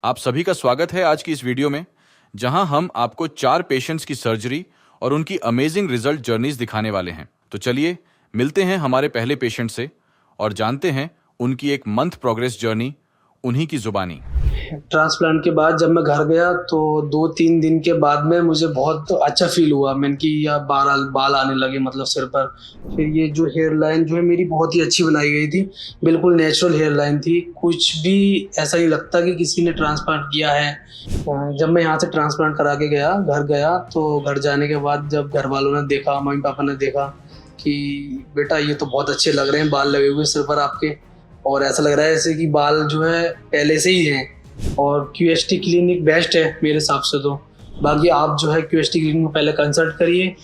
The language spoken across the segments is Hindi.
आप सभी का स्वागत है आज की इस वीडियो में, जहां हम आपको 4 पेशेंट्स की सर्जरी और उनकी अमेजिंग रिजल्ट जर्नीज दिखाने वाले हैं। तो चलिए मिलते हैं हमारे पहले पेशेंट से और जानते हैं उनकी एक मंथ प्रोग्रेस जर्नी उन्हीं की जुबानी। ट्रांसप्लांट के बाद जब मैं घर गया तो 2-3 दिन के बाद में मुझे बहुत अच्छा फ़ील हुआ। मैंने कि यार बाल आने लगे मतलब सिर पर। फिर ये जो हेयर लाइन जो है मेरी बहुत ही अच्छी बनाई गई थी। बिल्कुल नेचुरल हेयर लाइन थी। कुछ भी ऐसा नहीं लगता कि किसी ने ट्रांसप्लांट किया है। जब मैं यहाँ से ट्रांसप्लांट करा के घर गया तो घर जाने के बाद जब घरवालों ने देखा, मम्मी-पापा ने देखा कि बेटा ये तो बहुत अच्छे लग रहे हैं बाल लगे हुए सिर पर आपके, और ऐसा लग रहा है जैसे कि बाल जो है पहले से ही हैं। और क्यूएसटी क्लिनिक बेस्ट है मेरे हिसाब से तो। बाकी आप जो है क्यूएसटी क्लिनिक में पहले कंसल्ट करिए।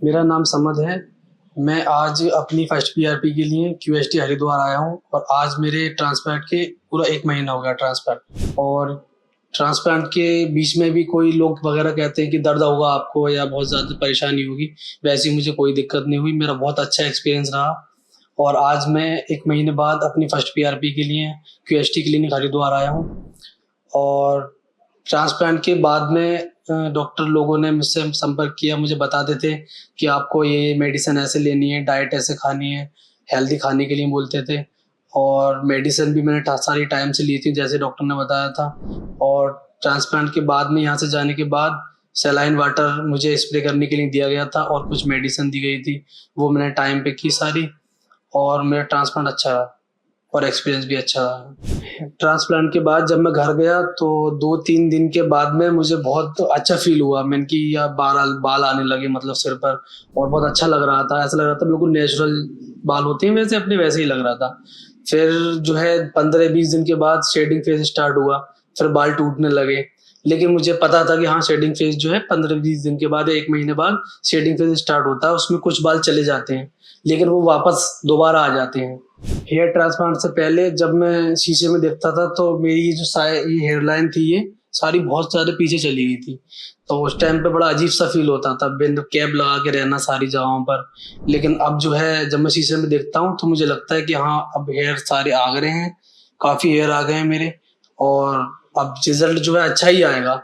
मेरा नाम समद है। मैं आज अपनी फर्स्ट पीआरपी के लिए क्यूएसटी हरिद्वार आया हूँ और आज मेरे ट्रांसप्लांट के पूरा 1 महीना हो गया ट्रांसप्लांट। और ट्रांसप्लांट के बीच में भी कोई लोग वगैरह कहते हैं कि दर्द होगा आपको या बहुत ज़्यादा परेशानी होगी, वैसी मुझे कोई दिक्कत नहीं हुई। मेरा बहुत अच्छा एक्सपीरियंस रहा और आज मैं 1 महीने बाद अपनी फर्स्ट पीआरपी के लिए क्यूएसटी क्लिनिक हरिद्वार आया हूँ। और ट्रांसप्लांट के बाद में डॉक्टर लोगों ने मुझसे संपर्क किया, मुझे बताते थे कि आपको ये मेडिसिन ऐसे लेनी है, डाइट ऐसे खानी है, हेल्दी खाने के लिए बोलते थे। और मेडिसिन भी मैंने सारी टाइम से ली थी जैसे डॉक्टर ने बताया था। और ट्रांसप्लांट के बाद में यहाँ से जाने के बाद सलाइन वाटर मुझे स्प्रे करने के लिए दिया गया था और कुछ मेडिसिन दी गई थी, वो मैंने टाइम पे की सारी। और मेरा ट्रांसप्लांट अच्छा रहा और एक्सपीरियंस भी अच्छा रहा। ट्रांसप्लांट के बाद जब मैं घर गया तो 2-3 दिन के बाद में मुझे बहुत अच्छा फ़ील हुआ। मैंने कि यार बाल आने लगे मतलब सिर पर, और बहुत अच्छा लग रहा था। ऐसा लग रहा था बिल्कुल नेचुरल बाल होते हैं वैसे अपने वैसे ही लग रहा था। फिर जो है 15-20 दिन के बाद शेडिंग फेज़ स्टार्ट हुआ, फिर बाल टूटने लगे। लेकिन मुझे पता था कि हाँ, शेडिंग फेज़ जो है 15-20 दिन के बाद, 1 महीने बाद शेडिंग फेज़ स्टार्ट होता है। उसमें कुछ बाल चले जाते हैं, लेकिन वो वापस दोबारा आ जाते हैं। हेयर ट्रांसप्लांट से पहले जब मैं शीशे में देखता था तो मेरी ये जो ये हेयर लाइन थी ये सारी बहुत ज़्यादा पीछे चली गई थी। तो उस टाइम पे बड़ा अजीब-सा फ़ील होता था, बिंद कैप लगा के रहना सारी जगहों पर। लेकिन अब जो है जब मैं शीशे में देखता हूँ तो मुझे लगता है कि हाँ, अब हेयर सारे आ गए हैं, काफ़ी हेयर आ गए हैं मेरे, और अब रिज़ल्ट जो है अच्छा ही आएगा।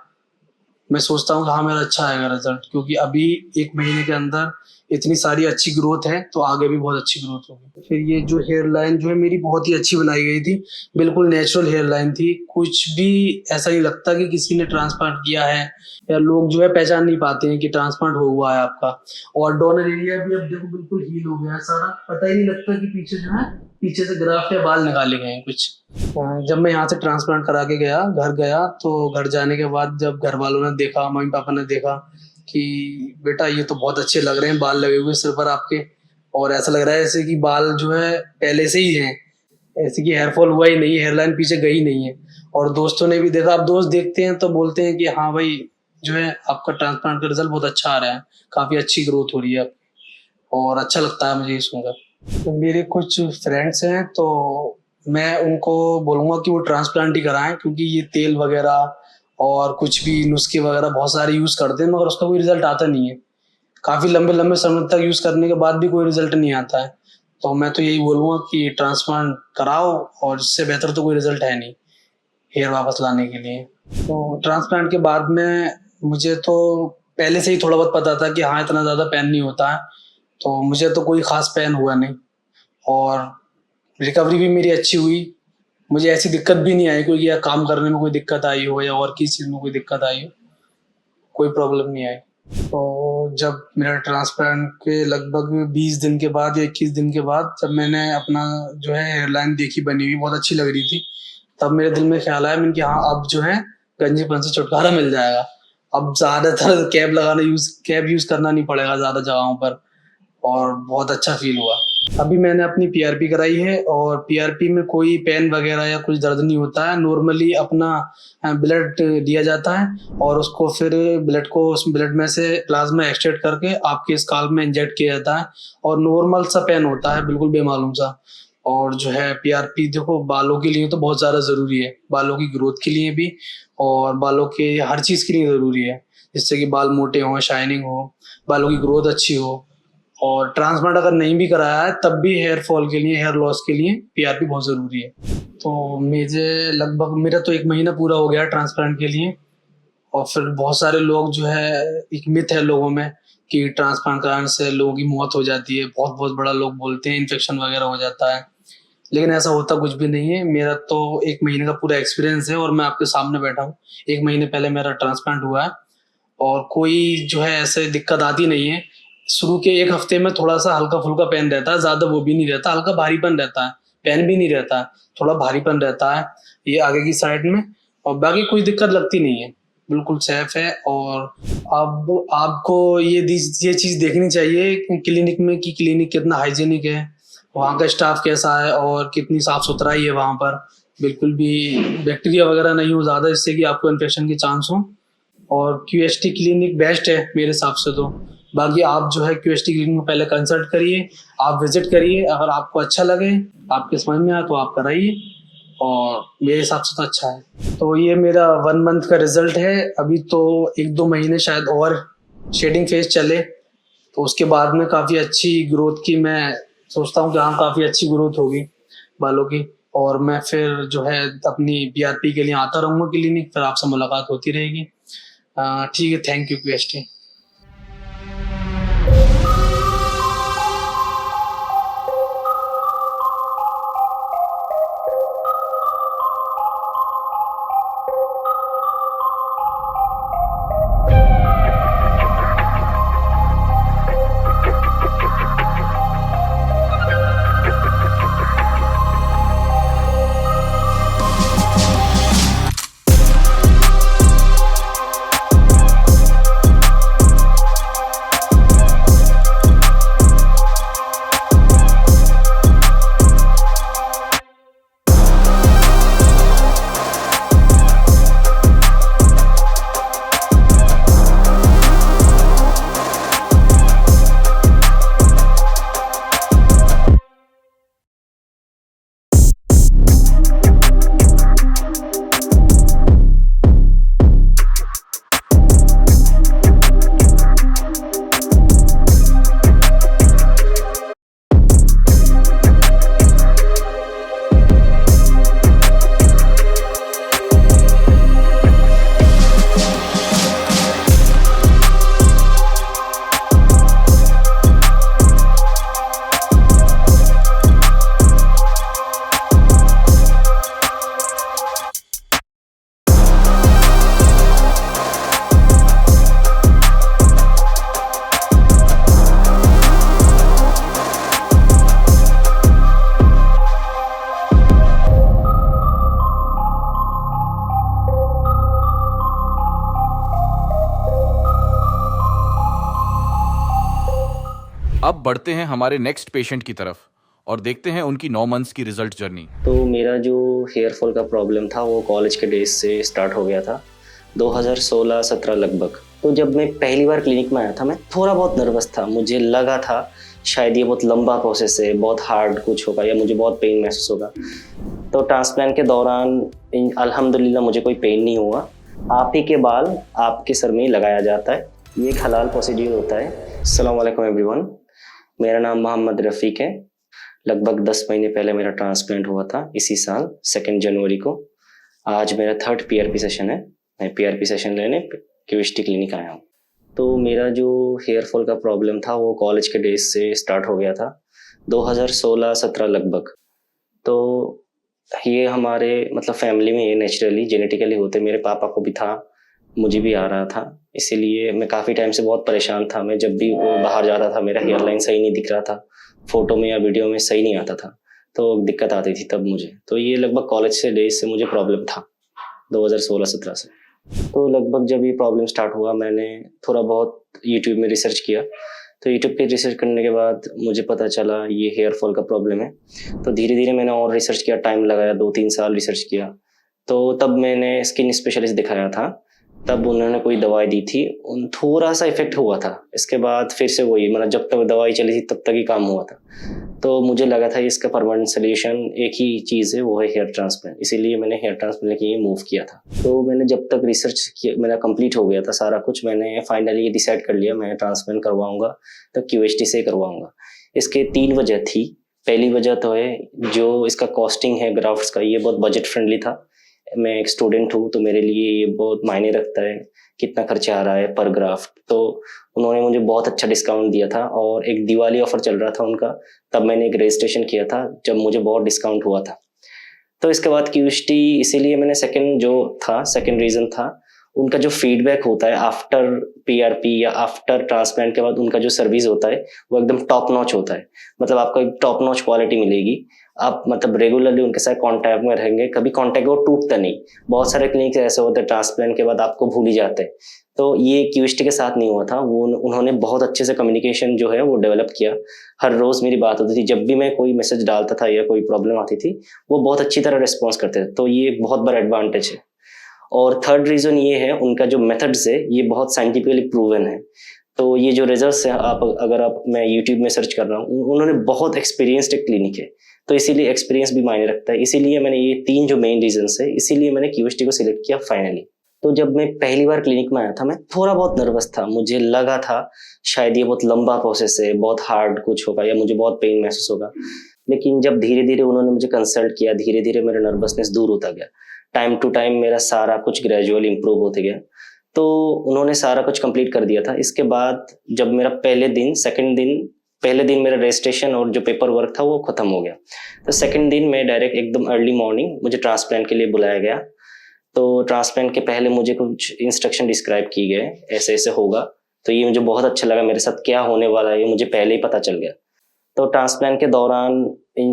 मैं सोचता हूँ कि हाँ, मेरा अच्छा आएगा रिज़ल्ट, क्योंकि अभी 1 महीने के अंदर इतनी सारी अच्छी ग्रोथ है, तो आगे भी बहुत अच्छी ग्रोथ होगी। फिर ये जो हेयर लाइन जो है मेरी बहुत ही अच्छी बनाई गई थी। बिल्कुल नेचुरल हेयर लाइन थी। कुछ भी ऐसा नहीं लगता कि किसी ने ट्रांसप्लांट किया है, या लोग जो है पहचान नहीं पाते हैं कि ट्रांसप्लांट हुआ है आपका। और डोनर एरिया भी अब देखो बिल्कुल हील हो गया है सारा। पता ही नहीं लगता कि पीछे से ग्राफ्ट या बाल निकाले गए हैं कुछ। जब मैं यहाँ से ट्रांसप्लांट करा के घर गया तो घर जाने के बाद जब घरवालों ने देखा, मम्मी-पापा ने देखा कि बेटा ये तो बहुत अच्छे लग रहे हैं बाल लगे हुए सिर पर आपके, और ऐसा लग रहा है जैसे कि बाल जो है पहले से ही हैं। ऐसे कि हेयर फॉल हुआ ही नहीं है, हेयर लाइन पीछे गई नहीं है। और दोस्तों ने भी देखा, अब दोस्त देखते हैं तो बोलते हैं कि हाँ भाई, जो है आपका ट्रांसप्लांट का रिज़ल्ट बहुत अच्छा आ रहा है, काफ़ी अच्छी ग्रोथ हो रही है अब, और अच्छा लगता है मुझे ये सुनकर। तो मेरे कुछ फ्रेंड्स हैं तो मैं उनको बोलूँगा कि वो ट्रांसप्लांट ही कराएँ, क्योंकि ये तेल वगैरह और कुछ भी नुस्खे वगैरह बहुत सारे यूज़ करते हैं, मगर उसका कोई रिज़ल्ट आता नहीं है। काफ़ी लंबे-लंबे समय तक यूज़ करने के बाद भी कोई रिज़ल्ट नहीं आता है। तो मैं तो यही बोलूँगा कि ट्रांसप्लांट कराओ, और इससे बेहतर तो कोई रिज़ल्ट है नहीं हेयर वापस लाने के लिए। तो ट्रांसप्लांट के बाद में मुझे तो पहले से ही थोड़ा बहुत पता था कि हाँ, इतना ज़्यादा पेन नहीं होता है, तो मुझे तो कोई ख़ास पेन हुआ नहीं, और रिकवरी भी मेरी अच्छी हुई। मुझे ऐसी दिक्कत भी नहीं आई कोई, या काम करने में कोई दिक्कत आई हो या और किसी चीज़ में कोई दिक्कत आई हो, कोई प्रॉब्लम नहीं आई। तो जब मेरा ट्रांसप्लांट के लगभग 20 दिन के बाद या 21 दिन के बाद जब मैंने अपना जो है हेयरलाइन देखी बनी हुई, बहुत अच्छी लग रही थी, तब मेरे दिल में ख़्याल आया, मैंने कि हाँ, अब जो है गंजीपन से छुटकारा मिल जाएगा। अब ज़्यादातर कैप यूज़ करना नहीं पड़ेगा ज़्यादा जगहों पर, और बहुत अच्छा फ़ील हुआ। अभी मैंने अपनी पीआरपी कराई है, और पीआरपी में कोई पेन वगैरह या कुछ दर्द नहीं होता है। नॉर्मली अपना ब्लड लिया जाता है और उसको फिर उस ब्लड में से प्लाज़्मा एक्सट्रैक्ट करके आपके स्काल्प में इंजेक्ट किया जाता है, और नॉर्मल सा पेन होता है, बिल्कुल बेमालूम सा। और जो है पीआरपी देखो बालों के लिए तो बहुत ज़्यादा ज़रूरी है, बालों की ग्रोथ के लिए भी और बालों के हर चीज़ के लिए ज़रूरी है, जिससे कि बाल मोटे हों, शाइनिंग हो, बालों की ग्रोथ अच्छी हो। और ट्रांसप्लांट अगर नहीं भी कराया है तब भी हेयर फॉल के लिए, हेयर लॉस के लिए पीआरपी बहुत ज़रूरी है। तो मेरा तो 1 महीना पूरा हो गया ट्रांसप्लांट के लिए। और फिर बहुत सारे लोग जो है, एक मिथ है लोगों में कि ट्रांसप्लांट कराने से लोगों की मौत हो जाती है, बहुत बहुत बड़ा लोग बोलते हैं इन्फेक्शन वगैरह हो जाता है, लेकिन ऐसा होता कुछ भी नहीं है। मेरा तो 1 महीने का पूरा एक्सपीरियंस है और मैं आपके सामने बैठा हूँ। 1 महीने पहले मेरा ट्रांसप्लांट हुआ है और कोई जो है ऐसे दिक्कत आती नहीं है। शुरू के 1 हफ्ते में थोड़ा सा हल्का फुल्का पेन रहता है, ज़्यादा वो भी नहीं रहता, हल्का भारीपन रहता है, पेन भी नहीं रहता है, थोड़ा भारीपन रहता है ये आगे की साइड में, और बाकी कोई दिक्कत लगती नहीं है, बिल्कुल सेफ है। और अब आपको ये चीज़ देखनी चाहिए क्लिनिक में कि क्लिनिक कितना हाइजीनिक है, वहाँ का स्टाफ कैसा है और कितनी साफ सुथराई है वहाँ पर, बिल्कुल भी बैक्टीरिया वगैरह नहीं हो ज़्यादा जिससे कि आपको इन्फेक्शन के चांस हो। और क्यूएसटी क्लिनिक बेस्ट है मेरे हिसाब से तो। बाकी आप जो है क्यूएसटी क्लिनिक में पहले कंसल्ट करिए, आप विजिट करिए, अगर आपको अच्छा लगे, आपके समझ में आए तो आप कराइए, और मेरे हिसाब से तो अच्छा है। तो ये मेरा 1 मंथ का रिजल्ट है। अभी तो 1-2 महीने शायद और शेडिंग फेज चले, तो उसके बाद में काफ़ी अच्छी ग्रोथ की मैं सोचता हूँ कि हाँ, काफ़ी अच्छी ग्रोथ होगी बालों की। और मैं फिर जो है अपनी पीआरपी के लिए आता रहूँगा क्लिनिक, फिर आपसे मुलाकात होती रहेगी। ठीक है, थैंक यू क्यूएसटी। अब बढ़ते हैं हमारे नेक्स्ट पेशेंट की तरफ और देखते हैं उनकी 9 मंथ्स की रिजल्ट जर्नी। तो मेरा जो हेयर फॉल का प्रॉब्लम था वो कॉलेज के डेज से स्टार्ट हो गया था, 2016-17 लगभग। तो जब मैं पहली बार क्लिनिक में आया था, मैं थोड़ा बहुत नर्वस था। मुझे लगा था शायद ये बहुत लंबा प्रोसेस है, बहुत हार्ड कुछ होगा या मुझे बहुत पेन महसूस होगा। तो ट्रांसप्लांट के दौरान अल्हम्दुलिल्लाह मुझे कोई पेन नहीं हुआ। आप ही के बाल आपके सर में लगाया जाता है, ये एक हलाल प्रोसीड्यूर होता है। अस्सलाम वालेकुम एवरीवन, मेरा नाम मोहम्मद रफ़ीक है। लगभग 10 महीने पहले मेरा ट्रांसप्लांट हुआ था, इसी साल 2 जनवरी को। आज मेरा 3rd पीआरपी सेशन है। मैं पीआरपी सेशन लेने क्यूएसटी क्लिनिक आया हूँ। तो मेरा जो हेयर फॉल का प्रॉब्लम था वो कॉलेज के डेज से स्टार्ट हो गया था, 2016-17 लगभग। तो ये हमारे मतलब फैमिली में ये नेचुरली जेनेटिकली होते, मेरे पापा को भी था, मुझे भी आ रहा था। इसीलिए मैं काफ़ी टाइम से बहुत परेशान था। मैं जब भी बाहर जाता था मेरा हेयर लाइन सही नहीं दिख रहा था, फ़ोटो में या वीडियो में सही नहीं आता था, तो दिक्कत आती थी तब मुझे। तो ये लगभग कॉलेज से डेज से मुझे प्रॉब्लम था, 2016-17 से। तो लगभग जब ये प्रॉब्लम स्टार्ट हुआ, मैंने थोड़ा बहुत यूट्यूब में रिसर्च किया। तो यूट्यूब पे रिसर्च करने के बाद मुझे पता चला ये हेयर फॉल का प्रॉब्लम है। तो धीरे धीरे मैंने और रिसर्च किया, टाइम लगाया, 2-3 साल रिसर्च किया। तो तब मैंने स्किन स्पेशलिस्ट दिखाया था, तब उन्होंने कोई दवाई दी थी, उन थोड़ा सा इफेक्ट हुआ था। इसके बाद फिर से वही, मतलब जब तक दवाई चली थी तब तक ही काम हुआ था। तो मुझे लगा था इसका परमानेंट सोल्यूशन एक ही चीज़ है, वो है हेयर ट्रांसप्लांट। इसीलिए मैंने हेयर ट्रांसप्लांट के लिए मूव किया था। तो मैंने जब तक रिसर्च किया, मेरा कंप्लीट हो गया था सारा कुछ, मैंने फाइनली ये डिसाइड कर लिया मैं ट्रांसप्लांट करवाऊंगा तो QHT से करवाऊंगा। इसके 3 वजह थी। पहली वजह तो है जो इसका कॉस्टिंग है ग्राफ्ट्स का, ये बहुत बजट फ्रेंडली था। मैं एक स्टूडेंट हूँ तो मेरे लिए ये बहुत मायने रखता है कितना खर्चा आ रहा है पर ग्राफ्ट। तो उन्होंने मुझे बहुत अच्छा डिस्काउंट दिया था और एक दिवाली ऑफर चल रहा था उनका, तब मैंने एक रजिस्ट्रेशन किया था जब मुझे बहुत डिस्काउंट हुआ था। तो इसके बाद QHT इसीलिए मैंने सेकंड रीज़न था उनका जो फीडबैक होता है आफ्टर PRP या आफ्टर ट्रांसप्लांट के बाद, उनका जो सर्विस होता है वो एकदम टॉप नॉच होता है। मतलब आपको एक टॉप नॉच क्वालिटी मिलेगी। आप मतलब रेगुलरली उनके साथ कांटेक्ट में रहेंगे, कभी कांटेक्ट वो टूटता नहीं। बहुत सारे क्लिनिक ऐसे होते हैं ट्रांसप्लांट के बाद आपको भूल ही जाते हैं, तो ये QHT के साथ नहीं हुआ था। वो उन्होंने बहुत अच्छे से कम्युनिकेशन जो है वो डेवलप किया। हर रोज मेरी बात होती थी, जब भी मैं कोई मैसेज डालता था या कोई प्रॉब्लम आती थी वो बहुत अच्छी तरह रिस्पॉन्स करते थे। तो ये एक बहुत बड़ा एडवांटेज है। और थर्ड रीजन ये है उनका जो मेथड्स है ये बहुत साइंटिफिकली प्रूवन है। तो ये जो रिजल्ट्स है मैं यूट्यूब में सर्च कर रहा हूँ, उन्होंने बहुत एक्सपीरियंस्ड क्लिनिक है, तो इसीलिए एक्सपीरियंस भी मायने रखता है। इसीलिए मैंने ये 3 जो मेन रीजंस है, इसीलिए मैंने QHT को सिलेक्ट किया फाइनली। तो जब मैं पहली बार क्लिनिक में आया था मैं थोड़ा बहुत नर्वस था। मुझे लगा था शायद ये बहुत लंबा प्रोसेस है, बहुत हार्ड कुछ होगा या मुझे बहुत पेन महसूस होगा। लेकिन जब धीरे धीरे उन्होंने मुझे कंसल्ट किया, धीरे धीरे मेरा नर्वसनेस दूर होता गया। टाइम टू टाइम मेरा सारा कुछ ग्रेजुअली इम्प्रूव होते गया। तो उन्होंने सारा कुछ कंप्लीट कर दिया था। इसके बाद जब मेरा पहले दिन मेरा रजिस्ट्रेशन और जो पेपर वर्क था वो खत्म हो गया। तो सेकंड दिन मैं डायरेक्ट एकदम अर्ली मॉर्निंग मुझे ट्रांसप्लांट के लिए बुलाया गया। तो ट्रांसप्लांट के पहले मुझे कुछ इंस्ट्रक्शन डिस्क्राइब किए गए, ऐसे ऐसे होगा। तो ये मुझे बहुत अच्छा लगा, मेरे साथ क्या होने वाला है ये मुझे पहले ही पता चल गया। तो ट्रांसप्लांट के दौरान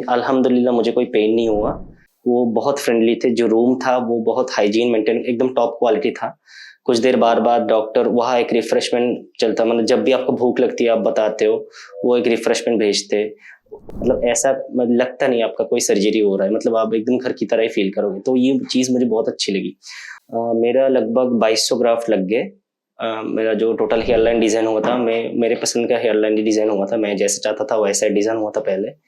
अल्हम्दुलिल्लाह मुझे कोई पेन नहीं हुआ। वो बहुत फ्रेंडली थे। जो रूम था वो बहुत हाइजीन मेंटेन, एकदम टॉप क्वालिटी था। कुछ देर बाद डॉक्टर वहाँ एक रिफ्रेशमेंट चलता, मतलब जब भी आपको भूख लगती है आप बताते हो, वो एक रिफ्रेशमेंट भेजते। मतलब ऐसा लगता नहीं आपका कोई सर्जरी हो रहा है, मतलब आप एकदम घर की तरह ही फील करोगे। तो ये चीज़ मुझे बहुत अच्छी लगी। मेरा लगभग 2200 ग्राफ्ट लग गए। मेरा जो टोटल हेयरलाइन डिज़ाइन हुआ था, मेरे पसंद का हेयरलाइन डिज़ाइन हुआ था, मैं जैसे चाहता था वैसा डिज़ाइन हुआ था पहले।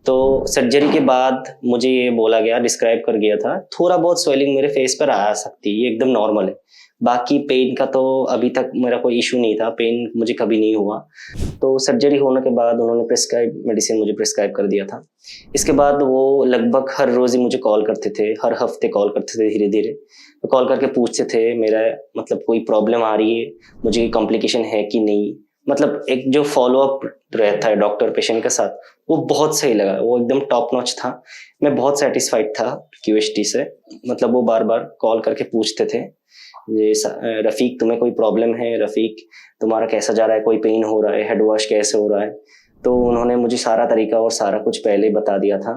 तो सर्जरी के बाद मुझे ये बोला गया, डिस्क्राइब कर गया था थोड़ा बहुत स्वेलिंग मेरे फेस पर आ सकती है, ये एकदम नॉर्मल है। बाकी पेन का तो अभी तक मेरा कोई इशू नहीं था, पेन मुझे कभी नहीं हुआ। तो सर्जरी होने के बाद उन्होंने मेडिसिन मुझे प्रिस्क्राइब कर दिया था। इसके बाद वो लगभग हर रोज़ ही मुझे कॉल करते थे, हर हफ्ते कॉल करते थे धीरे धीरे। तो कॉल करके पूछते थे मेरा मतलब कोई प्रॉब्लम आ रही है, मुझे कॉम्प्लिकेशन है कि नहीं। मतलब एक जो फॉलोअप रहता है डॉक्टर पेशेंट के साथ, वो बहुत सही लगा, वो एकदम टॉप नॉच था। मैं बहुत सेटिस्फाइड था QHT से। मतलब वो बार बार कॉल करके पूछते थे, रफ़ीक तुम्हें कोई प्रॉब्लम है, रफ़ीक तुम्हारा कैसा जा रहा है, कोई पेन हो रहा है, हेड वॉश कैसे हो रहा है। तो उन्होंने मुझे सारा तरीका और सारा कुछ पहले ही बता दिया था।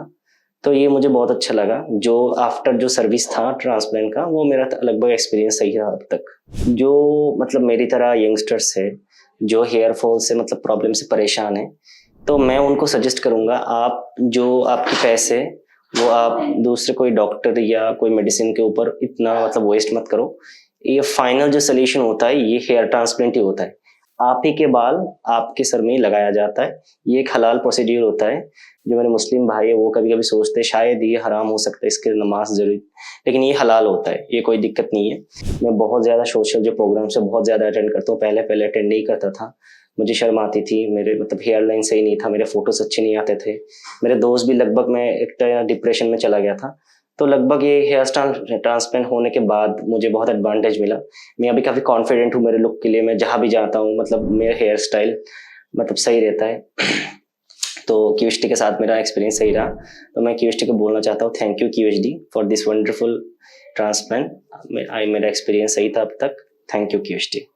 तो ये मुझे बहुत अच्छा लगा। जो आफ्टर जो सर्विस था ट्रांसप्लांट का, वो मेरा लगभग एक्सपीरियंस सही रहा अब तक। जो मतलब मेरी तरह यंगस्टर्स है जो हेयर फॉल से मतलब प्रॉब्लम से परेशान है, तो मैं उनको सजेस्ट करूँगा, आप जो आपके पैसे वो आप दूसरे कोई डॉक्टर या कोई मेडिसिन के ऊपर इतना मतलब वेस्ट मत करो। ये फाइनल जो सोल्यूशन होता है ये हेयर ट्रांसप्लांट ही होता है। आप ही के बाल आपके सर में ही लगाया जाता है। ये एक हलाल प्रोसीड्यूर होता है। जो मेरे मुस्लिम भाई है वो कभी कभी सोचते हैं शायद ये हराम हो सकता है, इसके नमाज जरूरी, लेकिन ये हलाल होता है, ये कोई दिक्कत नहीं है। मैं बहुत ज़्यादा सोशल जो प्रोग्राम्स है बहुत ज़्यादा अटेंड करता हूँ। पहले अटेंड नहीं करता था, मुझे शर्म आती थी, मेरे मतलब हेयर लाइन सही नहीं था, मेरे फोटोज अच्छे नहीं आते थे, मेरे दोस्त भी लगभग, मैं एक डिप्रेशन में चला गया था। तो लगभग ये हेयर ट्रांसप्लांट होने के बाद मुझे बहुत एडवांटेज मिला। मैं अभी काफ़ी कॉन्फिडेंट हूँ मेरे लुक के लिए। मैं जहाँ भी जाता हूँ मतलब मेरा हेयर स्टाइल मतलब सही रहता है। तो QHT के साथ मेरा एक्सपीरियंस सही रहा। तो मैं QHT को बोलना चाहता हूँ thank you QHD for this wonderful transplant. मेरा एक्सपीरियंस सही था अब तक। Thank you QHD।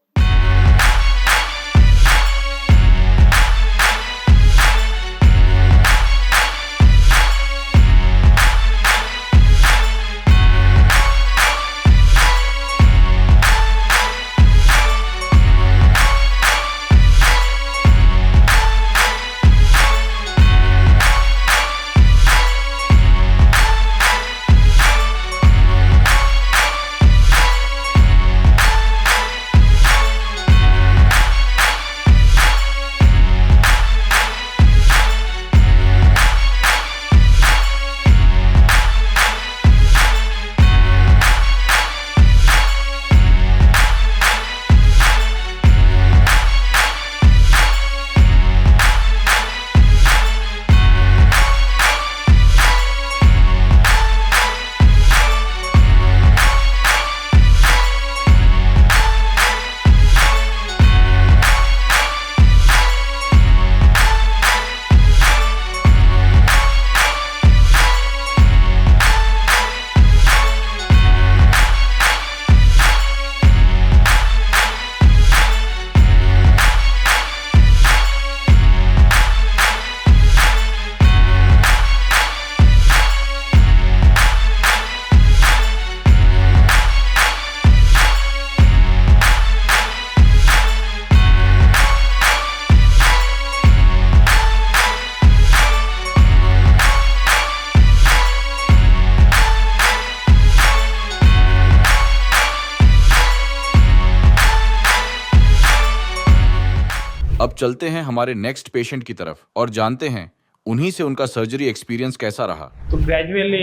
चलते हैं हमारे नेक्स्ट पेशेंट की तरफ और जानते हैं उन्हीं से उनका सर्जरी एक्सपीरियंस कैसा रहा। तो ग्रेजुअली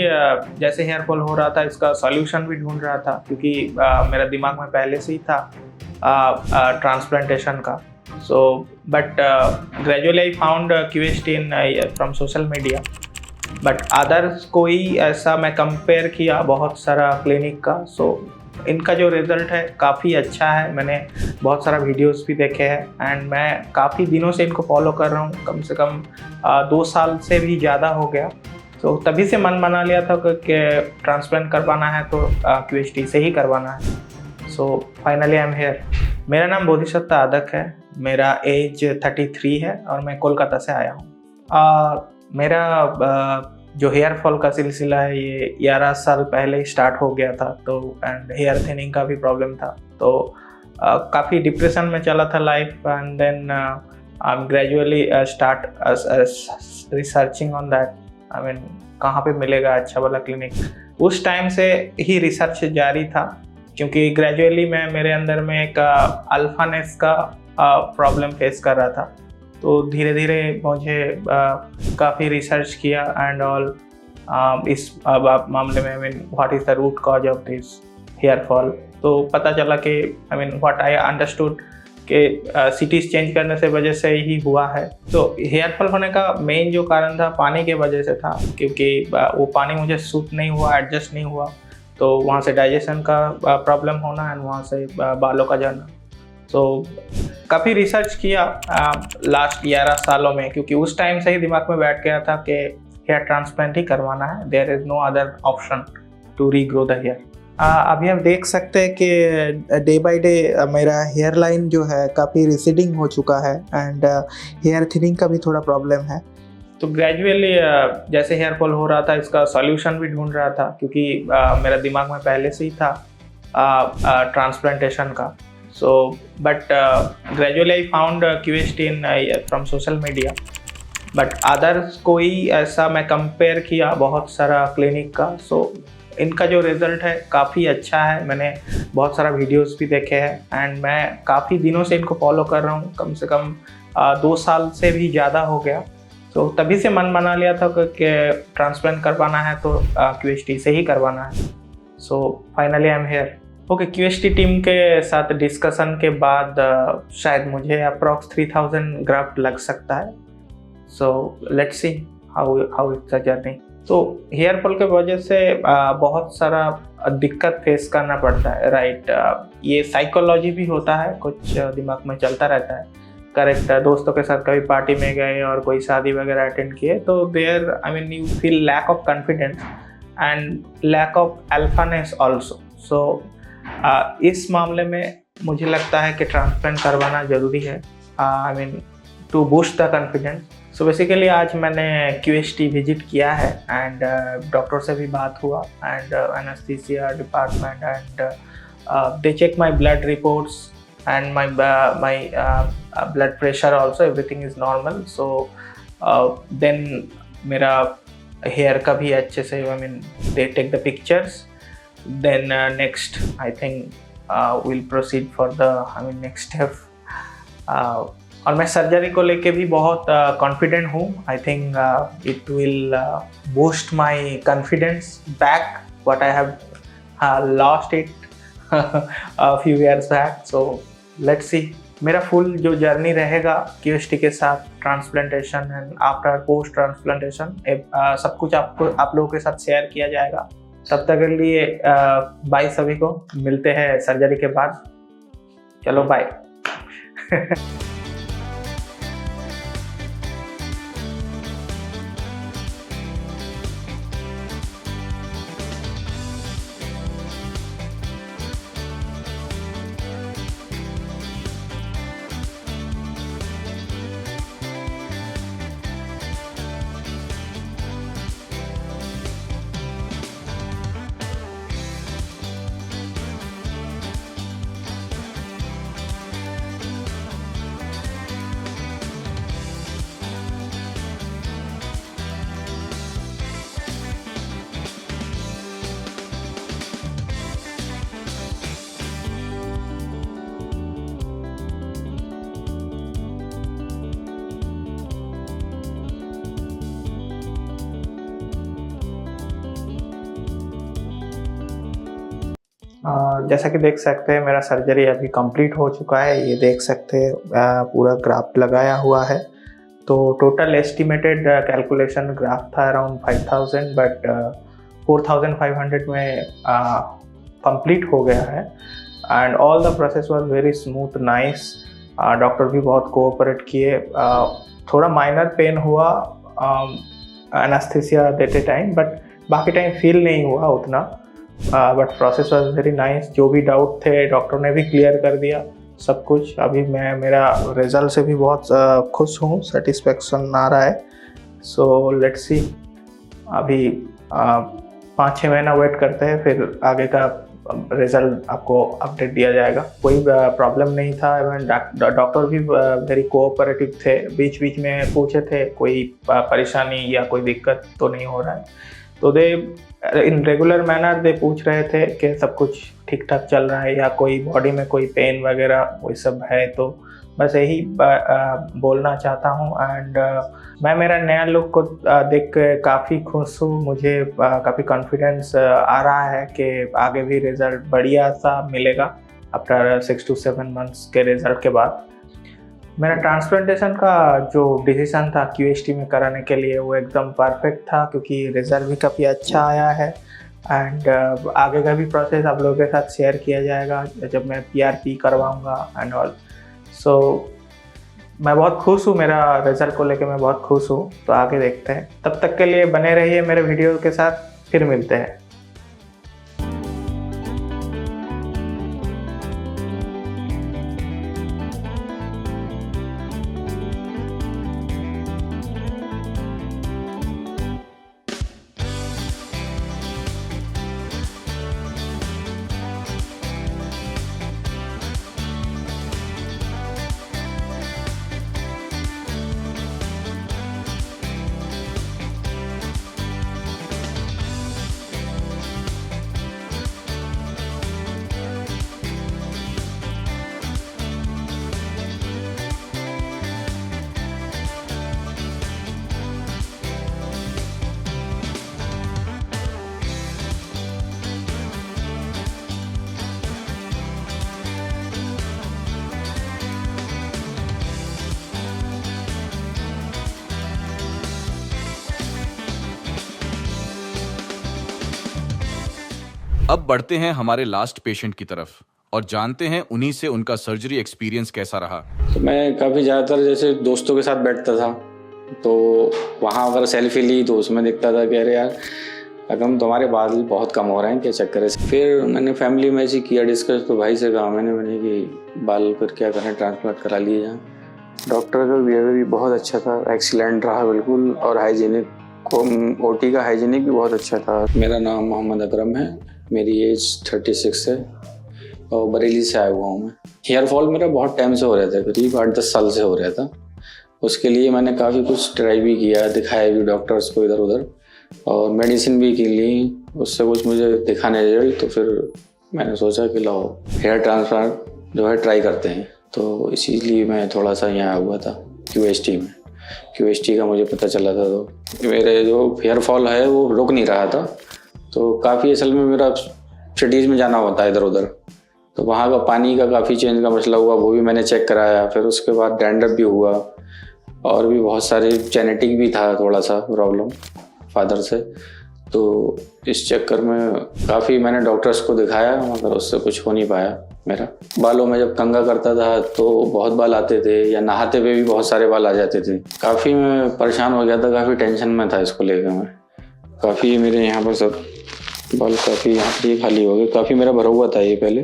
जैसे हेयर फॉल हो रहा था इसका सॉल्यूशन भी ढूंढ रहा था, क्योंकि मेरा दिमाग में पहले से ही था ट्रांसप्लांटेशन का। So but gradually I found QST in from social media, but others कोई ऐसा मैं कंपेयर किया बहुत सारा क्लिनिक का। सो इनका जो रिज़ल्ट है काफ़ी अच्छा है। मैंने बहुत सारा वीडियोस भी देखे हैं एंड मैं काफ़ी दिनों से इनको फॉलो कर रहा हूँ, कम से कम 2 साल से भी ज़्यादा हो गया। तो तभी से मन बना लिया था कि ट्रांसप्लांट करवाना है तो QST से ही करवाना है। So finally I am here. मेरा नाम बोधिसत्ता आदक है, मेरा एज 33 है और मैं कोलकाता से आया हूँ। मेरा जो हेयर फॉल का सिलसिला है ये 11 साल पहले ही स्टार्ट हो गया था। तो एंड हेयर थिनिंग का भी प्रॉब्लम था, तो काफ़ी डिप्रेशन में चला था life. And then I am gradually start researching on that, I mean कहाँ पे मिलेगा अच्छा वाला क्लिनिक। उस टाइम से ही रिसर्च जारी था, क्योंकि ग्रेजुअली मैं मेरे अंदर में एक अल्फानेस का प्रॉब्लम फेस कर रहा था। तो धीरे धीरे मुझे काफ़ी रिसर्च किया एंड ऑल इस मामले में, I mean what is the root cause of this hair fall. तो पता चला कि I mean what I understood कि सिटीज़ चेंज करने से वजह से ही हुआ है। तो हेयर फॉल होने का मेन जो कारण था पानी के वजह से था, क्योंकि वो पानी मुझे सूट नहीं हुआ, एडजस्ट नहीं हुआ। तो वहाँ से डाइजेशन का प्रॉब्लम होना एंड वहाँ से बालों का झड़ना। तो काफ़ी रिसर्च किया लास्ट 11 सालों में, क्योंकि उस टाइम से ही दिमाग में बैठ गया था कि हेयर ट्रांसप्लांट ही करवाना है। There is no other option to regrow the hair. अभी आप देख सकते हैं कि डे बाय डे मेरा हेयर लाइन जो है काफ़ी रिसीडिंग हो चुका है एंड हेयर थिनिंग का भी थोड़ा प्रॉब्लम है। तो ग्रेजुअली जैसे हेयर फॉल हो रहा था इसका सॉल्यूशन भी ढूंढ रहा था, क्योंकि मेरा दिमाग में पहले से ही था ट्रांसप्लांटेशन का। So but gradually I found QST in from social media, but others कोई ऐसा मैं कंपेयर किया बहुत सारा क्लिनिक का। सो इनका जो रिज़ल्ट है काफ़ी अच्छा है। मैंने बहुत सारा वीडियोस भी देखे हैं एंड मैं काफ़ी दिनों से इनको फॉलो कर रहा हूँ, कम से कम 2 साल से भी ज़्यादा हो गया। तो तभी से मन बना लिया था कि ट्रांसप्लांट करवाना है तो QST से ही करवाना है। So finally I am here. Okay, QST team के साथ डिस्कशन के बाद शायद मुझे अप्रॉक्स 3000 ग्राफ्ट लग सकता है। So let's see how it's a journey. तो हेयर फॉल के वजह से बहुत सारा दिक्कत फेस करना पड़ता है, राइट। ये साइकोलॉजी भी होता है, कुछ दिमाग में चलता रहता है, करेक्ट। दोस्तों के साथ कभी पार्टी में गए और कोई शादी वगैरह अटेंड किए तो there I mean you feel lack of confidence and lack of alphaness also. So इस मामले में मुझे लगता है कि ट्रांसप्लांट करवाना ज़रूरी है, I mean to boost the confidence. So basically आज मैंने QST विजिट किया है एंड डॉक्टर से भी बात हुआ and anaesthesia department and they check my blood reports and my blood pressure also, everything is normal. So then मेरा hair का भी अच्छे से, I mean they take the pictures, then next I think we'll proceed for the next step. और मैं सर्जरी को लेके भी बहुत कॉन्फिडेंट हूँ। I think it will boost my confidence back what I have lost it a few years back. So let's see मेरा फुल जो जर्नी रहेगा QST के साथ, transplantation and after post transplantation, सब कुछ आप लोगों के साथ शेयर किया जाएगा। तब तक के लिए बाय सभी को, मिलते हैं सर्जरी के बाद। चलो बाय। जैसा कि देख सकते हैं मेरा सर्जरी अभी कंप्लीट हो चुका है। ये देख सकते हैं पूरा ग्राफ्ट लगाया हुआ है। तो टोटल एस्टिमेटेड कैलकुलेशन ग्राफ था अराउंड 5000, बट 4500 में कंप्लीट हो गया है। And all the process was very smooth, nice. Doctor भी बहुत कोऑपरेट किए। थोड़ा माइनर पेन हुआ एनास्थेसिया देते टाइम, बट बाकी टाइम फील नहीं हुआ उतना। But process was very nice. जो भी डाउट थे डॉक्टर ने भी क्लियर कर दिया सब कुछ। अभी मैं मेरा रिजल्ट से भी बहुत खुश हूँ, सेटिस्फेक्शन आ रहा है। सो लेट्स सी, अभी 5-6 महीना वेट करते हैं, फिर आगे का रिजल्ट आपको अपडेट दिया जाएगा। कोई प्रॉब्लम नहीं था। डॉक्टर भी वेरी कोऑपरेटिव थे। बीच बीच में पूछे थे कोई परेशानी या कोई दिक्कत तो नहीं हो रहा है, तो दे इन रेगुलर मैनर दे पूछ रहे थे कि सब कुछ ठीक ठाक चल रहा है या कोई बॉडी में कोई पेन वगैरह वही सब है। तो बस यही बोलना चाहता हूँ। एंड मैं मेरा नया लुक को देख के काफ़ी खुश हूँ। मुझे काफ़ी कॉन्फिडेंस आ रहा है कि आगे भी रिज़ल्ट बढ़िया सा मिलेगा आफ्टर 6 to 7 मंथ्स के रिज़ल्ट के बाद। मेरा ट्रांसप्लांटेशन का जो डिसीजन था QHT में कराने के लिए वो एकदम परफेक्ट था, क्योंकि रिज़ल्ट भी काफ़ी अच्छा आया है। एंड आगे का भी प्रोसेस आप लोगों के साथ शेयर किया जाएगा जब मैं PRP करवाऊँगा एंड ऑल। सो मैं बहुत खुश हूँ, मेरा रिज़ल्ट को लेके मैं बहुत खुश हूँ। तो आगे देखते हैं। तब तक के लिए बने रहिए मेरे वीडियो के साथ, फिर मिलते हैं। अब बढ़ते हैं हमारे लास्ट पेशेंट की तरफ और जानते हैं उन्हीं से उनका सर्जरी एक्सपीरियंस कैसा रहा। तो मैं काफ़ी ज़्यादातर जैसे दोस्तों के साथ बैठता था, तो वहाँ अगर सेल्फी ली तो उसमें दिखता था कि अरे यार अगम तुम्हारे बाल बहुत कम हो रहे हैं, क्या चक्कर है। फिर मैंने फैमिली में ऐसे किया डिस्कस, तो भाई से कहा मैंने कि बाल फिर क्या करें, ट्रांसप्लांट करा लिए जाए। डॉक्टर का बिहेवियर भी बहुत अच्छा था, एक्सीलेंट रहा बिल्कुल। और हाइजीनिक OT का हाइजीनिक भी बहुत अच्छा था। मेरा नाम मोहम्मद अकरम है, मेरी एज 36 है और बरेली से आया हुआ हूँ मैं। हेयर फॉल मेरा बहुत टाइम से हो रहा था, करीब 8-10 साल से हो रहा था। उसके लिए मैंने काफ़ी कुछ ट्राई भी किया, दिखाया भी डॉक्टर्स को इधर उधर, और मेडिसिन भी की ली। उससे कुछ मुझे दिखा नहीं रिजल्ट, तो फिर मैंने सोचा कि लो हेयर ट्रांसप्लांट जो है ट्राई करते हैं। तो इसीलिए मैं थोड़ा सा यहाँ आया हुआ था QHT में। QHT का मुझे पता चला था, तो मेरे जो हेयर फॉल है वो रुक नहीं रहा था। तो काफ़ी असल में मेरा सिटीज़ में जाना होता है इधर उधर, तो वहाँ का पानी का काफ़ी चेंज का मसला हुआ, वो भी मैंने चेक कराया। फिर उसके बाद डैंड्रफ भी हुआ और भी बहुत सारे जेनेटिक भी था थोड़ा सा प्रॉब्लम फादर से। तो इस चक्कर में काफ़ी मैंने डॉक्टर्स को दिखाया, मगर उससे कुछ हो नहीं पाया। मेरा बालों में जब कंघा करता था तो बहुत बाल आते थे, या नहाते हुए भी बहुत सारे बाल आ जाते थे। काफ़ी मैं परेशान हो गया था, काफ़ी टेंशन में था इसको लेकर मैं। काफ़ी मेरे यहाँ पर सब बाल काफ़ी यहाँ पर ये खाली हो गए। काफ़ी मेरा भरा हुआ था ये पहले,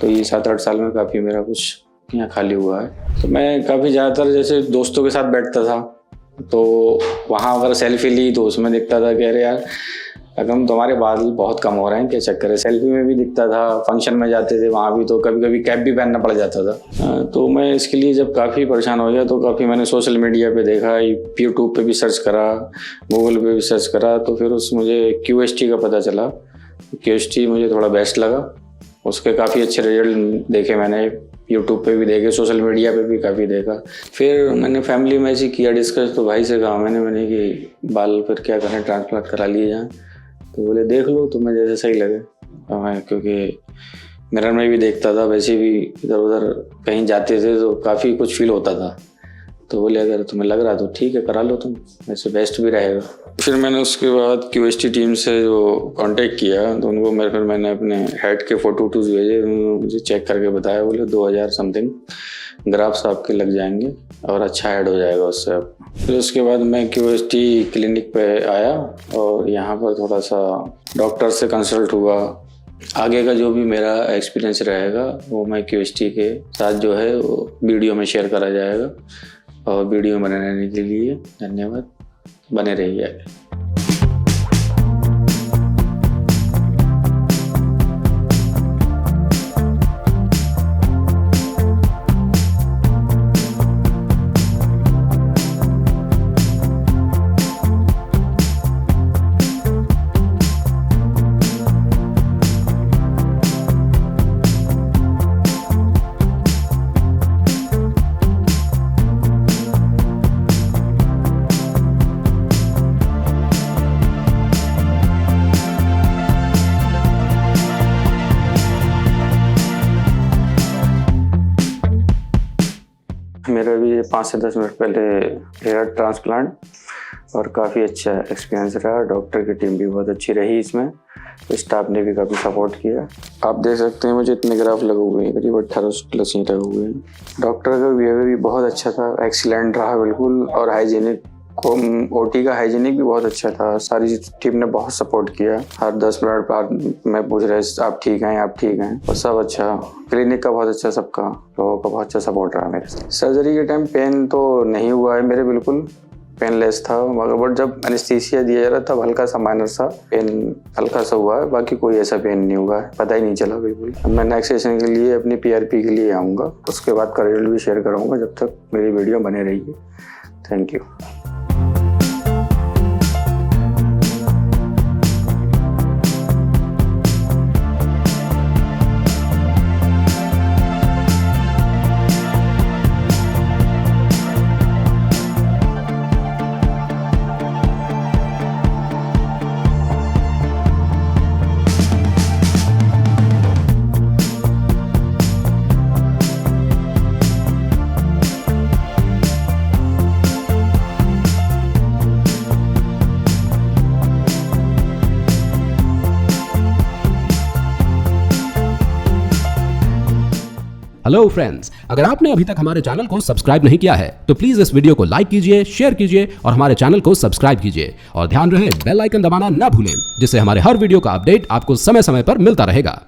तो ये 7-8 साल में काफ़ी मेरा कुछ यहाँ खाली हुआ है। तो मैं काफ़ी ज़्यादातर जैसे दोस्तों के साथ बैठता था, तो वहाँ अगर सेल्फी ली तो उसमें दिखता था कि अरे यार अगम तुम्हारे बाल बहुत कम हो रहे हैं, क्या चक्कर है। सेल्फी में भी दिखता था, फंक्शन में जाते थे वहाँ भी तो कभी कभी कैप भी पहनना पड़ जाता था। तो मैं इसके लिए जब काफ़ी परेशान हो गया, तो काफ़ी मैंने सोशल मीडिया पे देखा, यूट्यूब पे भी सर्च करा, गूगल पे भी सर्च करा। तो फिर मुझे QHT का पता चला। QHT मुझे थोड़ा बेस्ट लगा, उसके काफ़ी अच्छे रिजल्ट देखे मैंने, यूट्यूब पे भी देखे, सोशल मीडिया पे भी काफ़ी देखा। फिर मैंने फैमिली में ऐसे किया डिस्कस, तो भाई से कहा मैंने कि बाल फिर क्या करें, ट्रांसप्लांट करा लिए जाए। तो बोले देख लो तुम्हें जैसे सही लगे। मैं क्योंकि मिरर में भी देखता था, वैसे भी इधर उधर कहीं जाते थे तो काफ़ी कुछ फील होता था। तो बोले अगर तुम्हें लग रहा तो ठीक है करा लो तुम, वैसे बेस्ट भी रहेगा। फिर मैंने उसके बाद QST टीम से जो कांटेक्ट किया तो उनको मैंने अपने हेड के फोटोज भेजे, मुझे चेक करके बताया, बोले 2000 समथिंग ग्राफ्स आपके लग जाएंगे और अच्छा हेड हो जाएगा उससे आप। फिर उसके बाद मैं QST क्लिनिक पे आया और यहाँ पर थोड़ा सा डॉक्टर से कंसल्ट हुआ। आगे का जो भी मेरा एक्सपीरियंस रहेगा वो मैं QST के साथ जो है वो वीडियो में शेयर करा जाएगा। और वीडियो बनाने के लिए धन्यवाद, बने रहिए। मेरा भी 5 से 10 मिनट पहले हेयर ट्रांसप्लांट और काफ़ी अच्छा एक्सपीरियंस रहा। डॉक्टर की टीम भी बहुत अच्छी रही इसमें, स्टाफ ने भी काफ़ी सपोर्ट किया। आप देख सकते हैं मुझे इतने ग्राफ लगे हुए हैं, करीब 1800 प्लस ही लगे हुए हैं। डॉक्टर का बिहेवियर भी बहुत अच्छा था, एक्सीलेंट रहा बिल्कुल। और हाइजीनिक को OT का हाइजीनिक भी बहुत अच्छा था। सारी टीम ने बहुत सपोर्ट किया। हर 10 मिनट बाद मैं पूछ रहे आप ठीक हैं, आप ठीक हैं, और सब अच्छा। क्लिनिक का बहुत अच्छा, सबका लोगों का बहुत अच्छा सपोर्ट रहा मेरे साथ। सर्जरी के टाइम पेन तो नहीं हुआ है मेरे, बिल्कुल पेनलेस था। मगर बट जब एनेस्थीसिया दिया जा रहा था हल्का सा माइनर सा पेन हल्का सा हुआ है, बाकी कोई ऐसा पेन नहीं हुआ है, पता ही नहीं चला बिल्कुल। अब मैं नेक्स्ट सेशन के लिए अपनी PRP के लिए आऊँगा, उसके बाद का रिजल्ट भी शेयर करूँगा। जब तक मेरी वीडियो बने रहिए। Thank you. हेलो फ्रेंड्स, अगर आपने अभी तक हमारे चैनल को सब्सक्राइब नहीं किया है तो प्लीज इस वीडियो को लाइक कीजिए, शेयर कीजिए और हमारे चैनल को सब्सक्राइब कीजिए। और ध्यान रहे बेल आइकन दबाना ना भूलें, जिससे हमारे हर वीडियो का अपडेट आपको समय समय पर मिलता रहेगा।